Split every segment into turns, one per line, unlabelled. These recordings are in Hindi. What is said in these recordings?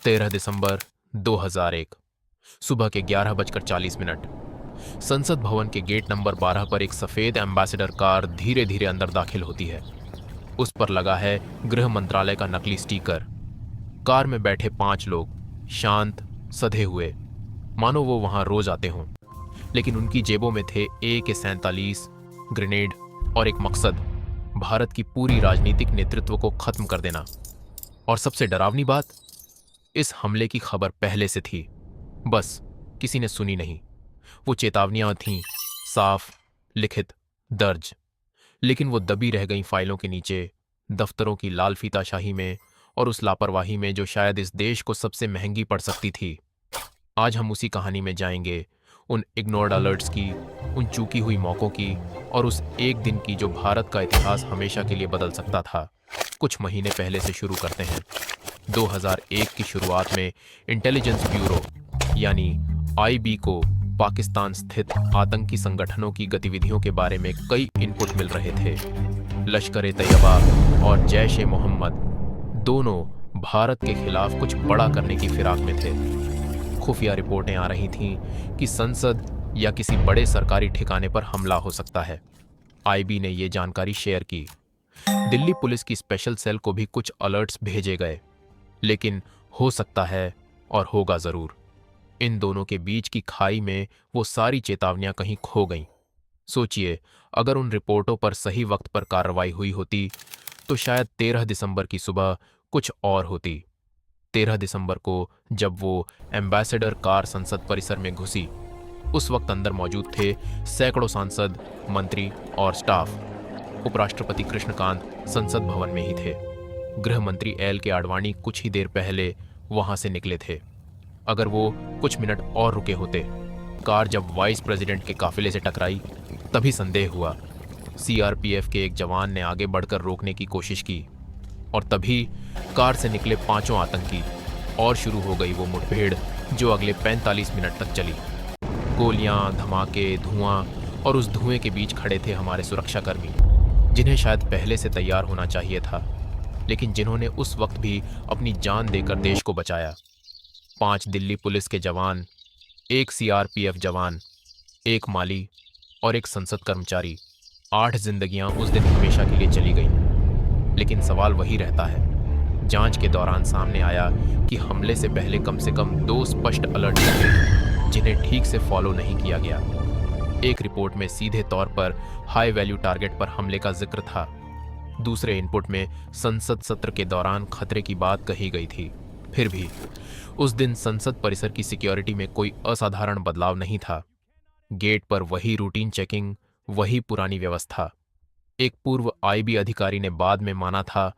13 दिसंबर 2001 सुबह के 11:40 संसद भवन के गेट नंबर 12 पर एक सफेद एम्बेसडर कार धीरे धीरे अंदर दाखिल होती है। उस पर लगा है गृह मंत्रालय का नकली स्टिकर। कार में बैठे 5 लोग, शांत, सधे हुए, मानो वो वहां रोज आते हों। लेकिन उनकी जेबों में थे AK-47 ग्रेनेड और एक मकसद, भारत की पूरी राजनीतिक नेतृत्व को खत्म कर देना। और सबसे डरावनी बात, इस हमले की खबर पहले से थी, बस किसी ने सुनी नहीं। वो चेतावनियां थीं, साफ, लिखित, दर्ज, लेकिन वो दबी रह गईं फाइलों के नीचे, दफ्तरों की लाल फीताशाही में और उस लापरवाही में जो शायद इस देश को सबसे महंगी पड़ सकती थी। आज हम उसी कहानी में जाएंगे, उन इग्नोर्ड अलर्ट्स की, उन चूकी हुई मौकों की और उस एक दिन की जो भारत का इतिहास हमेशा के लिए बदल सकता था। कुछ महीने पहले से शुरू करते हैं। 2001 की शुरुआत में इंटेलिजेंस ब्यूरो यानी IB को पाकिस्तान स्थित आतंकी संगठनों की गतिविधियों के बारे में कई इनपुट मिल रहे थे। लश्कर-ए-तैयबा और जैश-ए-मोहम्मद दोनों भारत के खिलाफ कुछ बड़ा करने की फिराक में थे। खुफिया रिपोर्टें आ रही थीं कि संसद या किसी बड़े सरकारी ठिकाने पर हमला हो सकता है। IB ने ये जानकारी शेयर की। दिल्ली पुलिस की स्पेशल सेल को भी कुछ अलर्ट्स भेजे गए, लेकिन हो सकता है और होगा जरूर। इन दोनों के बीच की खाई में वो सारी चेतावनियां कहीं खो गईं। सोचिए, अगर उन रिपोर्टों पर सही वक्त पर कार्रवाई हुई होती तो शायद 13 दिसंबर की सुबह कुछ और होती। 13 दिसंबर को जब वो एम्बेसडर कार संसद परिसर में घुसी, उस वक्त अंदर मौजूद थे सैकड़ों सांसद, मंत्री और स्टाफ। उपराष्ट्रपति कृष्णकांत संसद भवन में ही थे। गृह मंत्री LK आडवाणी कुछ ही देर पहले वहां से निकले थे। अगर वो कुछ मिनट और रुके होते, कार जब वाइस प्रेसिडेंट के काफिले से टकराई, तभी संदेह हुआ। CRPF के एक जवान ने आगे बढ़कर रोकने की कोशिश की और तभी कार से निकले 5 आतंकी और शुरू हो गई वो मुठभेड़ जो अगले 45 मिनट तक चली। गोलियां, धमाके, धुआं और उस धुएं के बीच खड़े थे हमारे सुरक्षाकर्मी, जिन्हें शायद पहले से तैयार होना चाहिए था, लेकिन जिन्होंने उस वक्त भी अपनी जान देकर देश को बचाया। 5 दिल्ली पुलिस के जवान, 1 CRPF जवान, 1 माली और 1 संसद कर्मचारी। 8 जिंदगियां उस दिन हमेशा के लिए चली गईं। लेकिन सवाल वही रहता है। जांच के दौरान सामने आया कि हमले से पहले कम से कम 2 स्पष्ट अलर्ट थे, जिन्हें ठीक से फॉलो नहीं किया गया। एक रिपोर्ट में सीधे तौर पर हाई वैल्यू टारगेट पर हमले का जिक्र था। दूसरे इनपुट में संसद सत्र के दौरान खतरे की बात कही गई थी। फिर भी उस दिन संसद परिसर की सिक्योरिटी में कोई असाधारण बदलाव नहीं था। गेट पर वही रूटीन चेकिंग, वही पुरानी व्यवस्था। एक पूर्व IB अधिकारी ने बाद में माना था,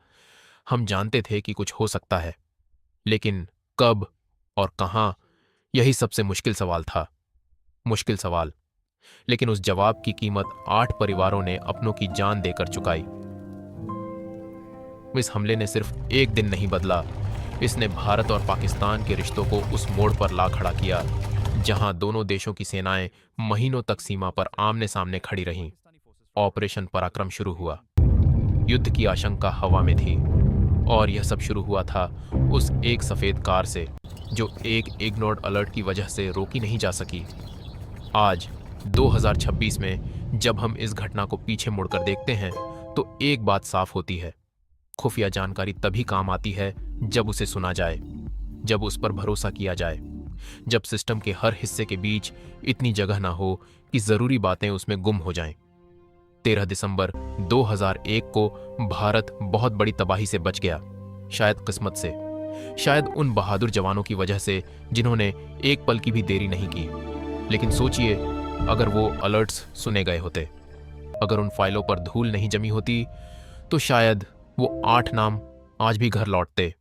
हम जानते थे कि कुछ हो सकता है, लेकिन कब और कहां, यही सबसे मुश्किल सवाल था। मुश्किल सवाल, लेकिन उस जवाब की कीमत 8 परिवारों ने अपनों की जान देकर चुकाई। इस हमले ने सिर्फ एक दिन नहीं बदला, इसने भारत और पाकिस्तान के रिश्तों को उस मोड़ पर ला खड़ा किया जहां दोनों देशों की सेनाएं महीनों तक सीमा पर आमने सामने खड़ी रहीं। ऑपरेशन पराक्रम शुरू हुआ। युद्ध की आशंका हवा में थी और यह सब शुरू हुआ था उस एक सफेद कार से, जो एक इग्नोर्ड अलर्ट की वजह से रोकी नहीं जा सकी। आज 2026 में जब हम इस घटना को पीछे मुड़कर देखते हैं तो एक बात साफ होती है, खुफिया जानकारी तभी काम आती है जब उसे सुना जाए, जब उस पर भरोसा किया जाए, जब सिस्टम के हर हिस्से के बीच इतनी जगह ना हो कि जरूरी बातें उसमें गुम हो जाएं। 13 दिसंबर 2001 को भारत बहुत बड़ी तबाही से बच गया, शायद किस्मत से, शायद उन बहादुर जवानों की वजह से जिन्होंने एक पल की भी देरी नहीं की। लेकिन सोचिए, अगर वो अलर्ट्स सुने गए होते, अगर उन फाइलों पर धूल नहीं जमी होती, तो शायद वो 8 नाम आज भी घर लौटते।